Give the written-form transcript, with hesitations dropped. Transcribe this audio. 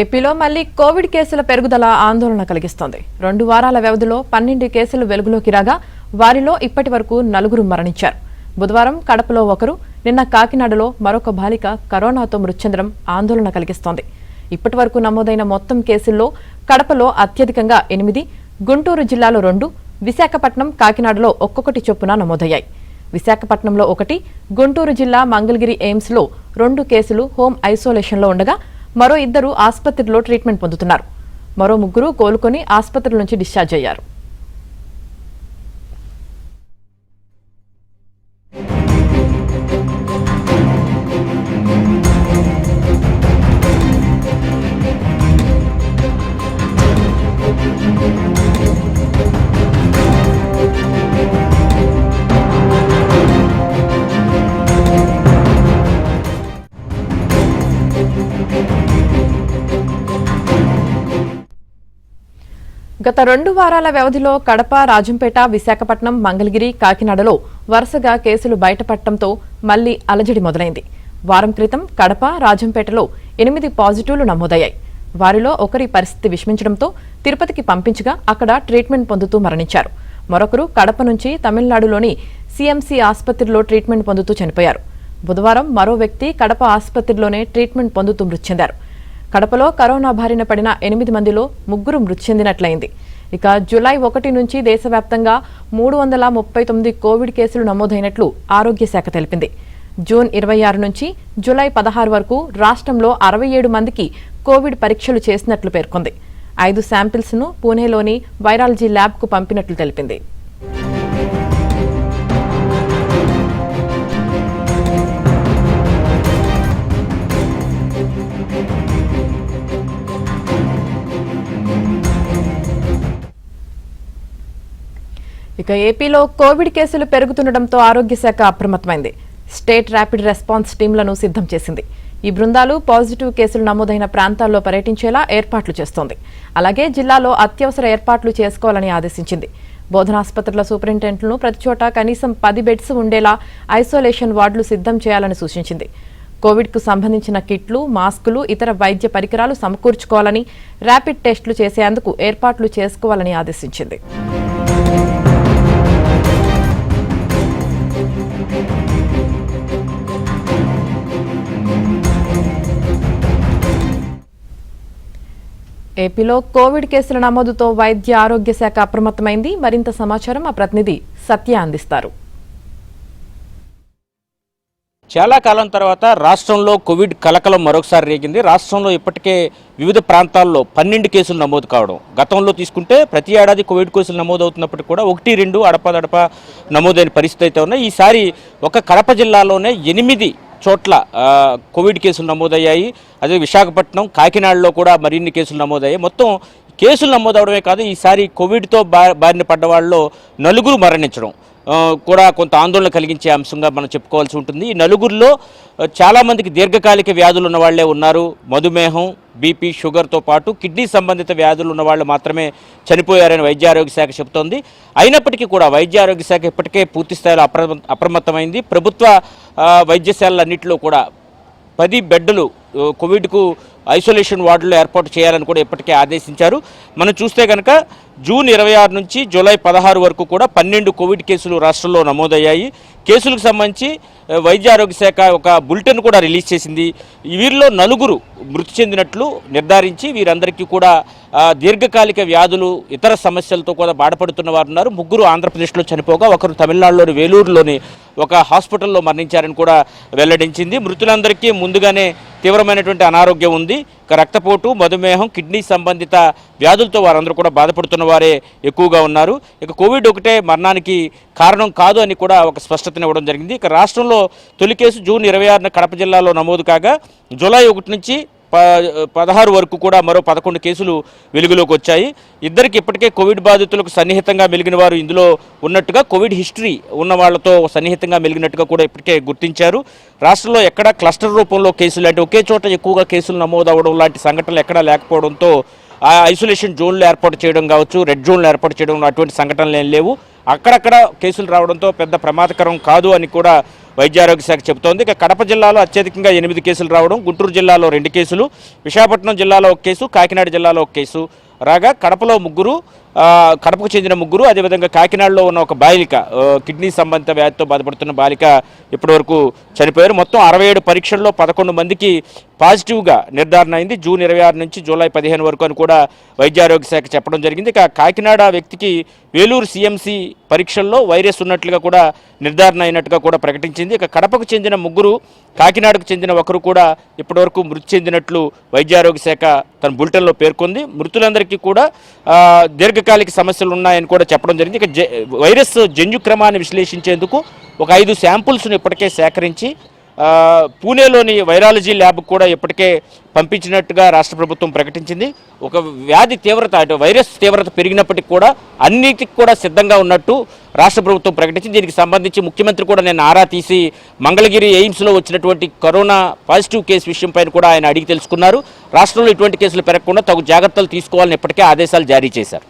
ఏపీలో మళ్లీ కోవిడ్ కేసుల పెరుగుదల ఆందోళన కలిగిస్తోంది. 2 వారాల వ్యవధిలో 12 కేసులు వెలుగులోకి రాగా వారిలో ఇప్పటివరకు 4 మరణించారు. బుధవారం కడపలో 1, నిన్న కాకినాడలో మరొక బాలిక కరోనాతో మృతి చెందడం ఆందోళన కలిగిస్తోంది. ఇప్పటివరకు నమోదైన మొత్తం కేసుల్లో కడపలో అత్యధికంగా 8, గుంటూరు జిల్లాలో 2, విశాఖపట్నం, కాకినాడలో ఒక్కొక్కటి చొప్పున నమోదయ్యాయి. విశాఖపట్నంలో 1, గుంటూరు జిల్లా మంగళగిరి ఎయిమ్స్ లో 2 కేసులు హోమ్ ఐసోలేషన్లో ఉండగా మరో 2 ఆసుపత్రిలో ట్రీట్మెంట్ పొందుతున్నారు. మరో 3 కోలుకొని ఆసుపత్రుల నుంచి డిశ్చార్జ్ అయ్యారు. గత 2 వారాల వ్యవధిలో కడప, రాజంపేట, విశాఖపట్నం, మంగళగిరి, కాకినాడలో వరుసగా కేసులు బయటపడటంతో మళ్లీ అలజడి మొదలైంది. వారం క్రితం కడప, రాజంపేటలో 8 పాజిటివ్లు నమోదయ్యాయి. వారిలో ఒకరి పరిస్థితి విషమించడంతో తిరుపతికి పంపించగా అక్కడ ట్రీట్మెంట్ పొందుతూ మరణించారు. మరొకరు కడప నుంచి తమిళనాడులోని సిఎంసి ఆసుపత్రిలో ట్రీట్మెంట్ పొందుతూ చనిపోయారు. బుధవారం మరో వ్యక్తి కడప ఆసుపత్రిలోనే ట్రీట్మెంట్ పొందుతూ మృతి చెందారు. కడపలో కరోనా బారిన పడిన 8 మందిలో 3 మృతి చెందినట్లయింది. ఇక జూలై 1 నుంచి దేశవ్యాప్తంగా 339 కోవిడ్ కేసులు నమోదైనట్లు ఆరోగ్య శాఖ తెలిపింది. జూన్ 26 నుంచి జూలై 16 వరకు రాష్ట్రంలో 67 మందికి కోవిడ్ పరీక్షలు చేసినట్లు పేర్కొంది. 5 శాంపిల్స్ ను పూణేలోని వైరాలజీ ల్యాబ్ కు పంపినట్లు తెలిపింది. ఇక ఏపీలో కోవిడ్ కేసులు పెరుగుతుండటంతో ఆరోగ్య శాఖ అప్రమత్తమైంది. స్టేట్ ర్యాపిడ్ రెస్పాన్స్ టీంలను సిద్ధం చేసింది. ఈ బృందాలు పాజిటివ్ కేసులు నమోదైన ప్రాంతాల్లో పర్యటించేలా ఏర్పాట్లు చేస్తోంది. అలాగే జిల్లాలో అత్యవసర ఏర్పాట్లు చేసుకోవాలని ఆదేశించింది. బోధనాసుపత్రుల సూపరింటెండెంట్లను ప్రతిచోట కనీసం 10 బెడ్స్ ఉండేలా ఐసోలేషన్ వార్డులు సిద్ధం చేయాలని సూచించింది. కోవిడ్ కు సంబంధించిన కిట్లు, మాస్కులు, ఇతర వైద్య పరికరాలు సమకూర్చుకోవాలని, ర్యాపిడ్ టెస్టులు చేసేందుకు ఏర్పాట్లు చేసుకోవాలని ఆదేశించింది. ఏపీలో కోవిడ్ కేసుల నమోదుతో వైద్య ఆరోగ్య శాఖ అప్రమత్తమైంది. మరింత సమాచారం మా ప్రతినిధి సత్య అందిస్తారు. చాలా కాలం తర్వాత రాష్ట్రంలో కోవిడ్ కలకలం మరొకసారి రేగింది. రాష్ట్రంలో ఇప్పటికే వివిధ ప్రాంతాల్లో 12 కేసులు నమోదు కావడం. గతంలో తీసుకుంటే ప్రతి ఏడాది కోవిడ్ కేసులు నమోదవుతున్నప్పటికీ కూడా 1-2 అడపదడప నమోదైన పరిస్థితి అయితే ఉన్నాయి. ఈసారి ఒక కడప జిల్లాలోనే 8 చోట్ల కోవిడ్ కేసులు నమోదయ్యాయి. అదే విశాఖపట్నం, కాకినాడలో కూడా మరిన్ని కేసులు నమోదయ్యాయి. మొత్తం కేసులు నమోదవడమే కాదు, ఈసారి కోవిడ్తో బారిన పడ్డ వాళ్ళలో 4 మరణించడం కూడా కొంత ఆందోళన కలిగించే అంశంగా మనం చెప్పుకోవాల్సి ఉంటుంది. ఈ 4లో చాలామందికి దీర్ఘకాలిక వ్యాధులు ఉన్న వాళ్లే ఉన్నారు. మధుమేహం, బీపీ, షుగర్తో పాటు కిడ్నీ సంబంధిత వ్యాధులు ఉన్న వాళ్ళు మాత్రమే చనిపోయారని వైద్య ఆరోగ్య శాఖ చెబుతోంది. అయినప్పటికీ కూడా వైద్య ఆరోగ్య శాఖ ఇప్పటికే పూర్తి స్థాయిలో అప్రమత్తమైంది. ప్రభుత్వ వైద్యశాలన్నింటిలో కూడా 10 బెడ్లు కోవిడ్కు ఐసోలేషన్ వార్డులో ఏర్పాటు చేయాలని కూడా ఇప్పటికే ఆదేశించారు. మనం చూస్తే కనుక జూన్ 26 నుంచి జూలై 16 వరకు కూడా 12 కోవిడ్ కేసులు రాష్ట్రంలో నమోదయ్యాయి. కేసులకు సంబంధించి వైద్య ఆరోగ్య శాఖ ఒక బులెటిన్ కూడా రిలీజ్ చేసింది. వీరిలో 4 మృతి చెందినట్లు నిర్ధారించి వీరందరికీ కూడా దీర్ఘకాలిక వ్యాధులు, ఇతర సమస్యలతో కూడా బాధపడుతున్న వారు ఉన్నారు. 3 ఆంధ్రప్రదేశ్లో చనిపోగా ఒకరు తమిళనాడులోని వేలూరులోని ఒక హాస్పిటల్లో మరణించారని కూడా వెల్లడించింది. మృతులందరికీ ముందుగానే తీవ్రమైనటువంటి అనారోగ్యం ఉంది. రక్తపోటు, మధుమేహం, కిడ్నీ సంబంధిత వ్యాధులతో వారందరూ కూడా బాధపడుతున్న వారే ఎక్కువగా ఉన్నారు. ఇక కోవిడ్ ఒకటే మరణానికి కారణం కాదు అని కూడా ఒక స్పష్టతనివ్వడం జరిగింది. ఇక రాష్ట్రంలో తొలి కేసు జూన్ 26 కడప జిల్లాలో నమోదు కాగా జూలై 1 నుంచి 16 వరకు కూడా మరో 11 కేసులు వెలుగులోకి వచ్చాయి. ఇద్దరికి ఇప్పటికే కోవిడ్ బాధితులకు సన్నిహితంగా మెలిగిన వారు ఇందులో ఉన్నట్టుగా, కోవిడ్ హిస్టరీ ఉన్న వాళ్లతో సన్నిహితంగా మెలిగినట్టుగా కూడా ఇప్పటికే గుర్తించారు. రాష్ట్రంలో ఎక్కడా క్లస్టర్ రూపంలో కేసులు అంటే ఒకే చోట ఎక్కువగా కేసులు నమోదవడం లాంటి సంఘటనలు ఎక్కడా లేకపోవడంతో ఆ ఐసోలేషన్ జోన్లు ఏర్పాటు చేయడం కావచ్చు, రెడ్ జోన్లు ఏర్పాటు చేయడం అటువంటి సంఘటనలు ఏం లేవు. అక్కడక్కడ కేసులు రావడంతో పెద్ద ప్రమాదకరం కాదు అని కూడా వైద్య ఆరోగ్య శాఖ చెబుతోంది. ఇక కడప జిల్లాలో అత్యధికంగా 8 కేసులు రావడం, గుంటూరు జిల్లాలో 2 కేసులు, విశాఖపట్నం జిల్లాలో 1 కేసు, కాకినాడ జిల్లాలో 1 కేసు రాగా కడపలో 3, కడపకు చెందిన 3, అదేవిధంగా కాకినాడలో ఉన్న ఒక బాలిక, కిడ్నీ సంబంధిత వ్యాధితో బాధపడుతున్న బాలిక ఇప్పటివరకు చనిపోయారు. మొత్తం 67 పరీక్షల్లో 11 మందికి పాజిటివ్గా నిర్ధారణ అయింది. జూన్ 26 నుంచి జూలై 15 వరకు అని కూడా వైద్య ఆరోగ్య శాఖ చెప్పడం జరిగింది. ఇక కాకినాడ వ్యక్తికి వేలూరు సిఎంసి పరీక్షల్లో వైరస్ ఉన్నట్లుగా కూడా నిర్ధారణ అయినట్టుగా కూడా ప్రకటించింది. ఇక కడపకు చెందిన 3, కాకినాడకు చెందిన 1 కూడా ఇప్పటివరకు మృతి చెందినట్లు వైద్య ఆరోగ్య శాఖ తన బులెటిన్లో పేర్కొంది. మృతులందరికీ కూడా దీర్ఘకాలిక సమస్యలు ఉన్నాయని కూడా చెప్పడం జరిగింది. ఇక వైరస్ జన్యుక్రమాన్ని విశ్లేషించేందుకు ఒక 5 శాంపుల్స్ను ఇప్పటికే సేకరించి పూణేలోని వైరాలజీ ల్యాబ్కు కూడా ఇప్పటికే పంపించినట్టుగా రాష్ట్ర ప్రభుత్వం ప్రకటించింది. ఒక వ్యాధి తీవ్రత, అంటే వైరస్ తీవ్రత పెరిగినప్పటికీ కూడా అన్నిటికి కూడా సిద్ధంగా ఉన్నట్టు రాష్ట్ర ప్రభుత్వం ప్రకటించింది. దీనికి సంబంధించి ముఖ్యమంత్రి కూడా నేను ఆరా తీసి మంగళగిరి ఎయిమ్స్లో వచ్చినటువంటి కరోనా పాజిటివ్ కేసు విషయంపైన కూడా ఆయన అడిగి తెలుసుకున్నారు. రాష్ట్రంలో ఇటువంటి కేసులు పెరగకుండా తగు జాగ్రత్తలు తీసుకోవాలని ఇప్పటికే ఆదేశాలు జారీ చేశారు.